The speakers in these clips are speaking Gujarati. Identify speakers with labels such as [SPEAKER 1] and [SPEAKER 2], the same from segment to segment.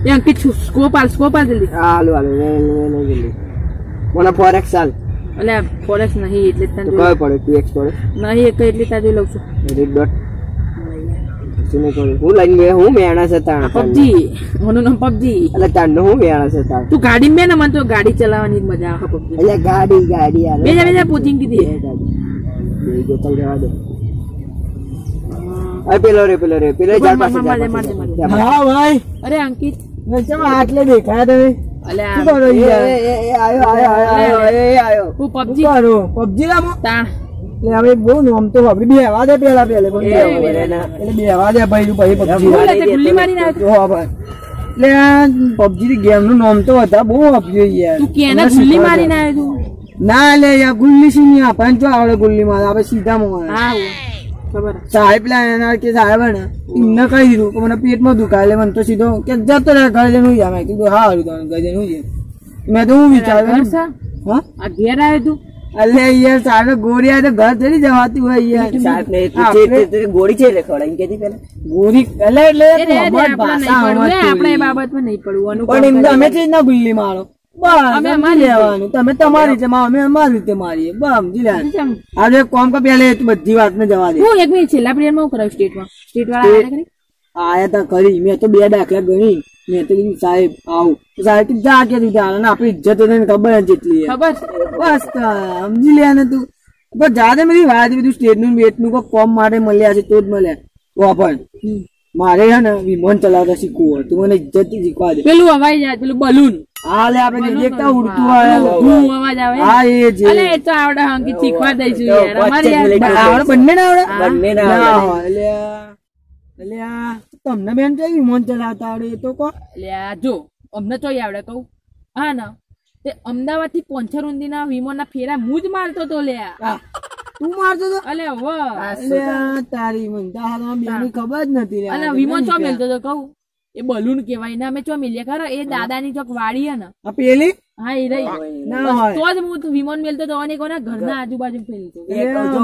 [SPEAKER 1] એ અંકિત સ્કોપ આલ જલ્દી.
[SPEAKER 2] હાલો જલ્દી. મને ફોરેક્સ ચાલ.
[SPEAKER 1] એટલે ફોરેક્સ નહીં એટલે તને
[SPEAKER 2] કયો પડે 2x પડે
[SPEAKER 1] નહીં એક એટલે તાજુ લઉં છું.
[SPEAKER 2] રેડ ડોટ સુને કોણ હું લઈને હું મેણા છે તાણ
[SPEAKER 1] પબજી ઓનું નામ પબજી.
[SPEAKER 2] એટલે તાણ હું મેણા છે તાણ
[SPEAKER 1] તું ગાડી મે ને મને તો ગાડી ચલાવવાની મજા આવે પબજી.
[SPEAKER 2] એટલે ગાડી આવે
[SPEAKER 1] બેજા પૂછીને કીધી
[SPEAKER 2] બે ચાલ જવા દે. આ પેલો રે જાર પાસે હા ભાઈ.
[SPEAKER 1] અરે અંકિત
[SPEAKER 2] નચમાં આટલે દેખાયા તમે.
[SPEAKER 1] અલ્યા
[SPEAKER 2] શું કરો આયો
[SPEAKER 1] હું પબજી
[SPEAKER 2] કરો પબજી રમો
[SPEAKER 1] તા.
[SPEAKER 2] એટલે હવે બહુ નામ તો આપડે બેહવા દે પેલા એટલે બેહવા દે ભાઈ પબજી
[SPEAKER 1] ગુલ્લી મારી નાખ.
[SPEAKER 2] હો ભાઈ એટલે પબજી ગેમ નું નામ તો હતા બહુ આપ્યું યાર.
[SPEAKER 1] તું કેને ગુલ્લી મારી ના તું
[SPEAKER 2] ના લે યાર ગુલ્લી સી નહીં આપણને જો આવડે ગુલ્લી મારે આપણે સીધા મોવા.
[SPEAKER 1] હા ખબર
[SPEAKER 2] સાહેબ એના કે સાહેબ ને એમને કહી દીધું કે મને પેટમાં દુખાય એટલે મને તો સીધો કે જતો રહે ઘરે જઈને હું મેં કીધું હા હારું ઘરે જઈને હું મેં તો હું વિચાર્યું હા
[SPEAKER 1] આ ઘેર આવ્યો તું.
[SPEAKER 2] અલે યાર સાહેબ ગોળી આવે તો ઘર ચડી જવાતી હોય યાર. સાહેબ ને ગોળી છે ખવડાવી કેતી પેલા ગોળી એટલે
[SPEAKER 1] આપણે એ બાબતમાં નહીં પડવું.
[SPEAKER 2] પણ અમે છે ના ગુલ્લી મારો અમે લેવાનું તમે તમારી રીતે અમે અમારી રીતે મારીએ આજે કોમ કા પેલે બધી વાત ને જવા દે.
[SPEAKER 1] હું એક મિનિટ છેલ્લા પિરિયડ માં કરાવ સ્ટેટ વાળા
[SPEAKER 2] આયા તા કરી મેં તો 2 દાખલા ગણી મેં તો કીધું સાહેબ આવું સાહેબ જા કે દીધા આપડી ઇજ્જત ખબર જેટલી
[SPEAKER 1] ખબર
[SPEAKER 2] બસ સમજી લે ને તું પણ જાદે મેરી વાત બધું સ્ટેટ નું બેટ નું કોમ માટે મળ્યા છે તો જ મળ્યા. પણ મારે હે ને વિમાન ચલાવતા શીખવું હોય તું મને ઇજ્જત શીખવા દે.
[SPEAKER 1] પેલું હવાઈ જાય પેલું બલૂન
[SPEAKER 2] હા લે આપણે દેખતા ઉડતું આવે
[SPEAKER 1] અવાજ આવે
[SPEAKER 2] હા એ જ
[SPEAKER 1] અલે એ તો આવડે અંકિત શીખવા દઈશું યાર અમારી
[SPEAKER 2] આવડે બંને ના આવડે એટલે તમને બેન છે વિમાન ચલાવતા આવડે એ તો કહો.
[SPEAKER 1] એટલે જો અમને ચોઈ આવડે કહું હા ને તે અમદાવાદ થી પોંછર ઊંધી ના વિમાન ના ફેરા હું જ મારતો તો લે.
[SPEAKER 2] તું મારતો તો
[SPEAKER 1] અલે
[SPEAKER 2] તારી બેની ખબર જ નથી.
[SPEAKER 1] અલે વિમાન ચો મેલતો તો કહું એ બલૂન કેવાય ને અમે ચો મેલ્યા ખરો એ દાદા ની ચોક વાડી હે ને
[SPEAKER 2] પેલી
[SPEAKER 1] હા એ રહી તો જ હું વિમાન મેલતો તો અને કોના ઘરના આજુબાજુ ફેલતો.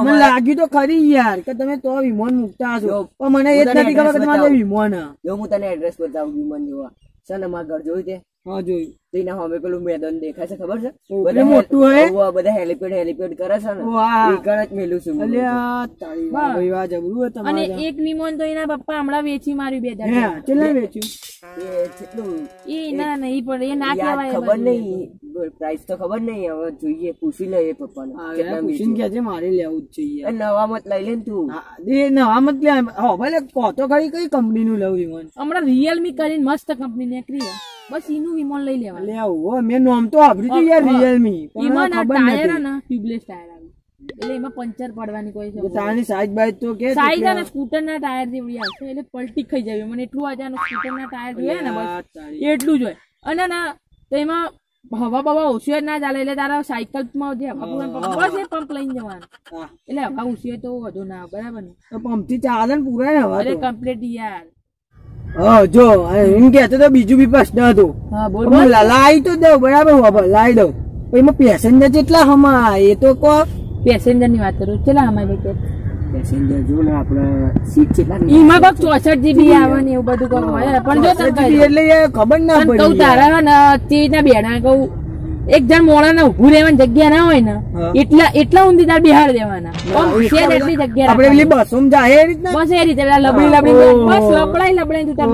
[SPEAKER 2] મને લાગ્યું તો ખરી યાર કે તમે તો વિમાન મૂકતા હશો પણ મને એ જ નથી ખબર કે તમારે વિમાન જો હું તને એડ્રેસ બતાવું વિમાન જોવા છે ને મારા ઘર જોયું તે હા જોયું તેના સામે પેલું મેદાન દેખાય છે ખબર છે બધા મોટું હોય બધા હેલિપેડ કરે છે ને એ કણ જ મેલું છું. અલ્યા તારી વાહ જબરું હતું.
[SPEAKER 1] અને એક વિમાન તો એના પપ્પા હમણાં વેચી માર્યું 2000.
[SPEAKER 2] હા કેટલા વેચ્યું
[SPEAKER 1] એ કેટલું એ ના નહીં પણ એ ના કહેવાય
[SPEAKER 2] ખબર નહીં પ્રાઇસ તો ખબર નહીં હવે જોઈએ પૂછી લઈએ પપ્પાને પૂછીને કે છે મારે લેવું જ જોઈએ. નવા મત લઈ લે ને તું એ નવા મત લે હો ભલે કહો તો ખરી કઈ કંપની નું લઉં વિમાન.
[SPEAKER 1] હમણાં રિયલમી કરીને મસ્ત કંપની નીકળી બસ એનું વિમાન લઈ લેવા
[SPEAKER 2] લેવું મેં નામ તો સાંભળ્યું યાર રિયલમી
[SPEAKER 1] એમાં ટાયર ને ટ્યુબલેસ ટાયર આવે એટલે એમાં પંચર પડવાની કોઈ છે
[SPEAKER 2] તારની સાઈઝ બાઈઝ તો કે
[SPEAKER 1] સાઈઝ અને સ્કૂટર ના ટાયર જેવડી આવશે એટલે પલટી ખાઈ જાય મને એટલું આજાનું સ્કૂટર ના ટાયર જોઈએ ને બસ એટલું જ હોય. અને ના તો એમાં હવા બવા ઓછી જ ના ચાલે એટલે તારા સાયકલ માં જે બસ એ પંપ લઈને જવાનું એટલે હવા ઓછી તો વધુ ના બરાબર ને
[SPEAKER 2] તો પંપ થી ચાલે ને પૂરા ને હવા
[SPEAKER 1] કમ્પ્લીટ યાર.
[SPEAKER 2] હા જો એમ કેતો તો બીજું બી પ્રશ્ન હતું લાવી તો દઉં બરાબર લાવી દઉં એમાં પેસેન્જર જેટલા હમા એ તો કો
[SPEAKER 1] પેસેન્જર ની વાત કરું ચલા અમારી
[SPEAKER 2] પેસેન્જર જો ને આપડે સીટ કેટલા
[SPEAKER 1] એમાં કોક 64 GB આવે ને એવું બધું કોક હોય પણ જો
[SPEAKER 2] એટલે ખબર ના પડી
[SPEAKER 1] કહું તારા ને તે ના બેડા કહું એક જણ મોડા ને ઉભું રહેવાની જગ્યા ના હોય ને એટલા ઊંધી તાર બિહાર દેવાના એટલી જગ્યા
[SPEAKER 2] આપણે પેલી બસોમાં જાય એ રીતના
[SPEAKER 1] બસ એ રીતે લબડી બસ લબડાઈ તું તાર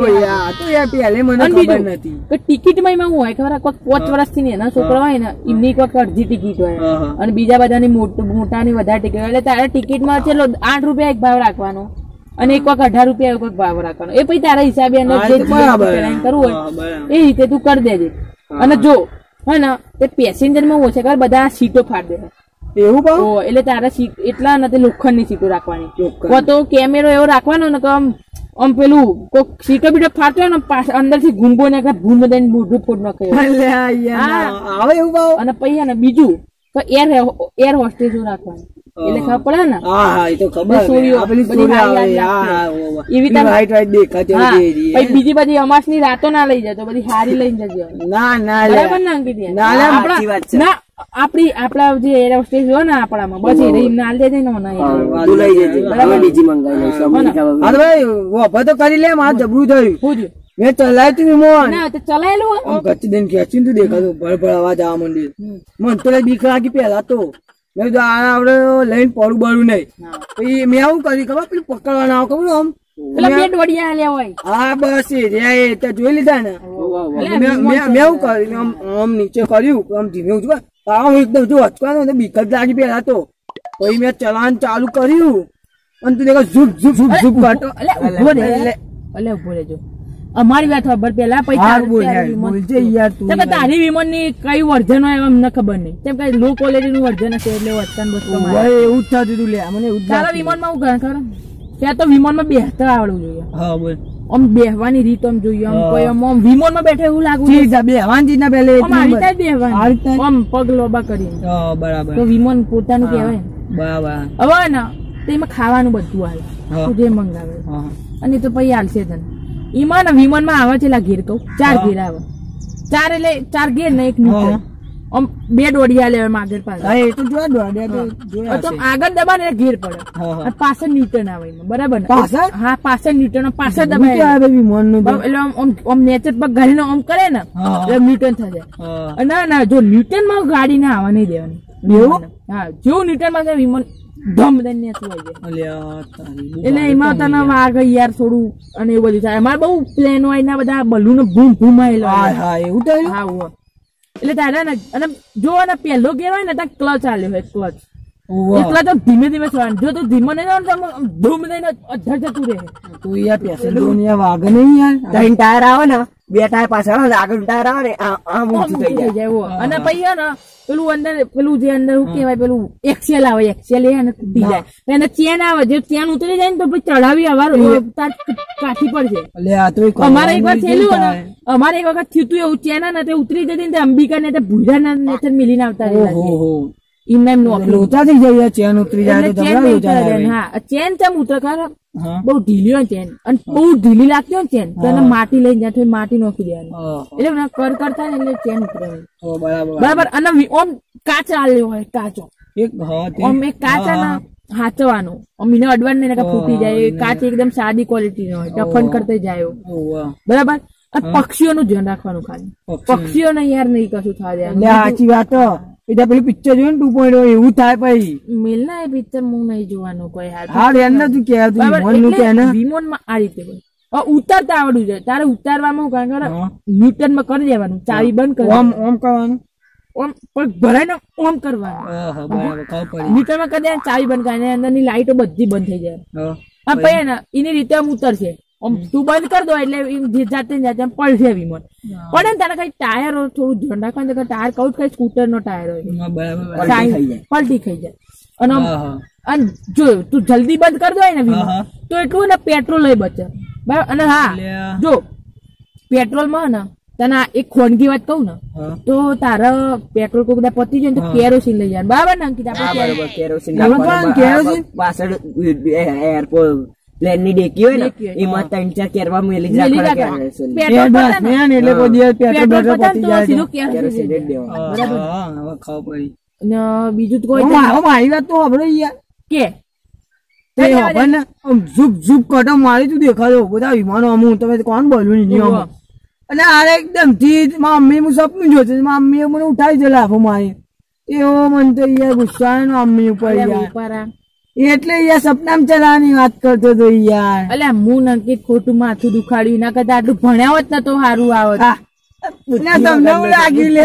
[SPEAKER 2] તો યાર પેલે મને ખબર નથી
[SPEAKER 1] કે ટિકિટ માં એમાં હોય ખબર કોઈક 5 વર્ષથી ને એના છોકરા હોય ને એમની કોઈક અડધી ટિકિટ હોય અને બીજા બધાની મોટાની વધારે ટિકિટ હોય એટલે તારે ટિકિટ માં ચલો 8 રૂપિયા એક ભાવ રાખવાનો અને એક વખત 18 રૂપિયા એક ભાવ રાખવાનો એ પછી તારા હિસાબે કરવું હોય એ રીતે તું કરી દેજે. અને જો હા ને તે પેસેન્જર માં ઓછે કર બધા સીટો ફાડ દે
[SPEAKER 2] એવું બહુ
[SPEAKER 1] એટલે તારા સીટ એટલા નથી લોખંડ ની સીટો રાખવાની તો કેમેરો એવો રાખવાનો ને કે આમ પેલું કોઈક સીટો બીટો ફાટતો ને અંદર થી ઘૂંગો ને ભૂન બધાને બુઢું ફોડ નાખે અને પછી ને બીજું એર હોસ્ટેજ રાખવાનું એટલે ખબર પડે ને
[SPEAKER 2] હા એ તો
[SPEAKER 1] ખબર બીજી બધી અમાસ ની રાતો ના લઈ જતો બધી હારી લઈને જજો બરાબર ને અંકિત આપડા જે એર હોસ્ટેજ હોય ને આપણામાં બસ એ નાલ દેજે ને
[SPEAKER 2] તો કરી લે મારે જબરું થયું મેં ચલાવ્યું તું વિમાન
[SPEAKER 1] ના તો ચલાયેલું
[SPEAKER 2] આમ કચ્છી દઈને ખેંચી તું દેખાતું ભળ અવાજ આવવા માંડી મને તો બીક લાગી પેલા તો મેં કીધું આ આપડે લઈને પડું બળું નહીં પછી મેં આવું કર્યું ખબર પેલું પકડવાના આવું ખબર આમ
[SPEAKER 1] પેલા બેટ વડિયા લે હોય
[SPEAKER 2] હા બસ એ તો જોઈ લીધા ને મેં એવું કર્યું આમ નીચે કર્યું આમ ધીમે ઉચકો આમ એકદમ જો અચકવાનું બીક જ લાગી પેલા તો પછી મેં ચલાવવાનું ચાલુ કર્યું અને તું દેખો ઝૂપ ઝૂપ ઝૂપ ઝૂપ કાઢો
[SPEAKER 1] ઉભો રહેજો અમારી વાત ખબર પેલા તારી વિમાન ની કઈ વર્ઝન હોય અમને ખબર નહીં કેમ કે લો ક્વોલિટી નું વર્ઝન હશે એટલે વર્તન
[SPEAKER 2] એવું જ થતું હતું લે મને
[SPEAKER 1] તારા વિમાન માં હું ખબર ત્યાં તો વિમાન માં બેસતા આવડવું જોઈએ આમ બેહવાની રીત આમ જોઈએ આમ કોઈ આમ વિમાન માં બેઠે એવું લાગુ
[SPEAKER 2] બેહવાની રીત ના પેલે
[SPEAKER 1] આમ પગ લોબા કરી
[SPEAKER 2] બરાબર
[SPEAKER 1] તો વિમાન પોતાનું કહેવાય
[SPEAKER 2] બરાબર
[SPEAKER 1] હવે ને એમાં ખાવાનું બધું આવે તું જે મંગાવે અને તો પછી હાલશે તને એમાં ને વિમાન માં આવે છે ઘેર કહું 4 ઘેર આવે 4 એટલે 4 ઘેર ને એક નીચે આમ બે દોડિયા લેવા આગળ પાછળ આગળ દબાને ઘેર પડે પાછળ ન્યૂટન આવે બરાબર હા પાછળ ન્યૂટન પાછળ દબાય એટલે આમ નેચર પર ઘડીને આમ કરે ને એટલે ન્યૂટન થઈ જાય ના જો ન્યૂટન માં ગાડી ના આવવા નહીં દેવાની હા જેવું ન્યૂટન માં વિમાન ધમ દઈને એટલે એમાં તને વાગ યાર થોડું અને એવું બધું થાય અમારે બહુ પ્લેન હોય ના બધા બલૂન ભૂમ ભૂમાયેલા
[SPEAKER 2] એવું તો
[SPEAKER 1] હા એટલે તારે ને અને જો ને પહેલો ગેર હોય ને ત્યાં ક્લચ આલ્યો હોય ક્લચ એટલા તો ધીમે ધીમે ચલાવવાનું જો તું ધીમે નહીં જવાનું ધૂમ દઈને અધર જતું રહે
[SPEAKER 2] તું યાર પેસેન્જર વાગ નહીં યાર 3 ટાયર આવે ને 2 ટાયર પાછળ આગળ ટાયર આવે ને આમ ઊંચું થઈ જાય
[SPEAKER 1] અને પછી ને પેલું અંદર પેલું જે અંદર શું કહેવાય પેલું એક્સેલ આવે એક્સેલ એને તૂટી જાય એને ચેન આવે જે ચેન ઉતરી જાય ને તો પછી ચડાવી અવાર કાઠી પડશે અમારે એક વાર થયેલું ને અમારે એક વખત થયું તું એવું ચેન ને તે ઉતરી જતી ને અંબિકા ને ભૂરા ના નેચર મિલીને આવતા
[SPEAKER 2] લોચા થઈ જાય ચેન ઉતરી જાય
[SPEAKER 1] હા ચેન ચમ ઉતરે ખરા બહુ ઢીલી હોય ચેન અને બહુ ઢીલી લાગતી હોય ચેન તો એને માટી લઈને જાય થોડી માટી નોખી દેવાની એટલે કર કરતા ને એટલે ચેન ઉતરે બરાબર અને ઓમ કાચ આલ્યો હોય કાચો ઓમ એક કાચ હાચવાનું આમ એને અડવાનું નહીં ફૂટી જાય કાચ એકદમ સાદી ક્વોલિટી નો હોય ટફન કરતા જાય બરાબર પક્ષીઓનું ધ્યાન રાખવાનું ખાલી પક્ષીઓને યાર નહીં કશું થાય
[SPEAKER 2] સાચી વાત પેલું પિક્ચર જોયું ને 2.0 એવું થાય પછી
[SPEAKER 1] મિલ ના એ પિક્ચર હું નહીં જોવાનું કોઈ વિમાન માં આ રીતે ઉતારતા આવડવું જોઈએ તારે ઉતારવામાં કારણ ન્યૂટન માં કરી દેવાનું ચાવી બંધ કરવાનું
[SPEAKER 2] ઓમ કરવાનું
[SPEAKER 1] ઓમ પણ ભરાય ને ઓમ કરવાનું ન્યૂટન માં કરી દે ચાવી બંધ કરીને અંદર ની લાઈટો બધી બંધ થઈ જાય પછી ને એની રીતે આમ ઉતરશે તું બંધ કરી દો એટલે જાતે જાતે પડશે વિમાન પડે ને તારે કઈ ટાયર થોડું ધ્યાન રાખવાનું ટાયર કઉ કઈ સ્કૂટર નો ટાયર હોય પલટી ખાઈ જાય અને જો તું જલ્દી બંધ કરી દો ને વિમાન તો એટલું ને પેટ્રોલ લઈ બચે બરાબર અને હા જો પેટ્રોલ માં ને તને એક ખોનગી વાત કહું ને તો તારા પેટ્રોલ કોઈ બધા પતી જાય ને તો કેરોસીન લઈ જાય બરાબર ને અંકિત આપણે
[SPEAKER 2] કેરોસીન પાછળ એરપોર્ટ પ્લેન ની ડેકી હોય ને એમાં 3-4 કેરવા મેલી જ
[SPEAKER 1] બીજું કોઈ
[SPEAKER 2] મારી વાત તો હવે કે ઝૂપ ઝૂપ કટો મારી તું દેખાડો બધા વિમાનો અમુક તમે કોણ બોલ્યું નહીં અને આરે એકદમ થી મમ્મી હું સપનું જોશે મમ્મી મને ઉઠાવી છે લાફો મારી એવો મને તો યાર ગુસ્સા મમ્મી ઉપર એટલે યાર સપનામાં ચલાવવાની વાત કરતો તો યાર
[SPEAKER 1] અલ્યા હું નંકિત ખોટું માથું દુખાડ્યું ના કરતા આટલું ભણ્યા હોત ને તો સારું આવત
[SPEAKER 2] તમને લાગી લે